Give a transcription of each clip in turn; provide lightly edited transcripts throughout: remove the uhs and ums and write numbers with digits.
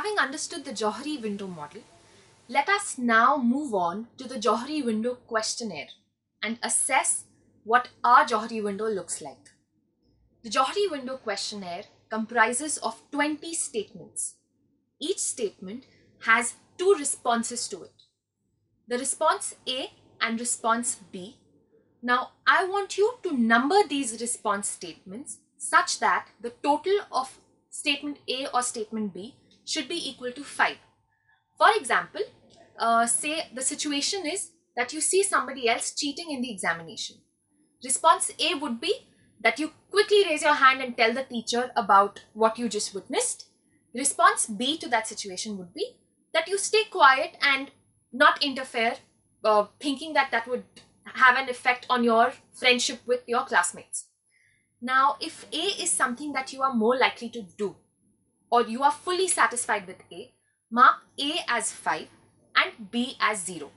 Having understood the Johari window model, let us now move on to the Johari window questionnaire and assess what our Johari window looks like. The Johari window questionnaire comprises of 20 statements. Each statement has two responses to it. The response A and response B. Now, I want you to number these response statements such that the total of statement A or statement B should be equal to 5. For example, say the situation is that you see somebody else cheating in the examination. Response A would be that you quickly raise your hand and tell the teacher about what you just witnessed. Response B to that situation would be that you stay quiet and not interfere, thinking that that would have an effect on your friendship with your classmates. Now, if A is something that you are more likely to do, or you are fully satisfied with A, mark A as 5 and B as 0.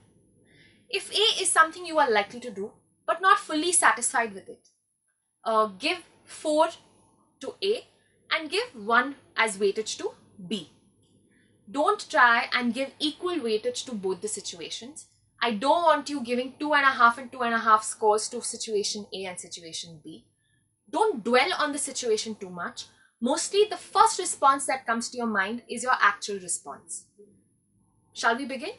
If A is something you are likely to do, but not fully satisfied with it, give 4 to A and give 1 as weightage to B. Don't try and give equal weightage to both the situations. I don't want you giving 2.5 and 2.5 scores to situation A and situation B. Don't dwell on the situation too much. Mostly the first response that comes to your mind is your actual response. Shall we begin?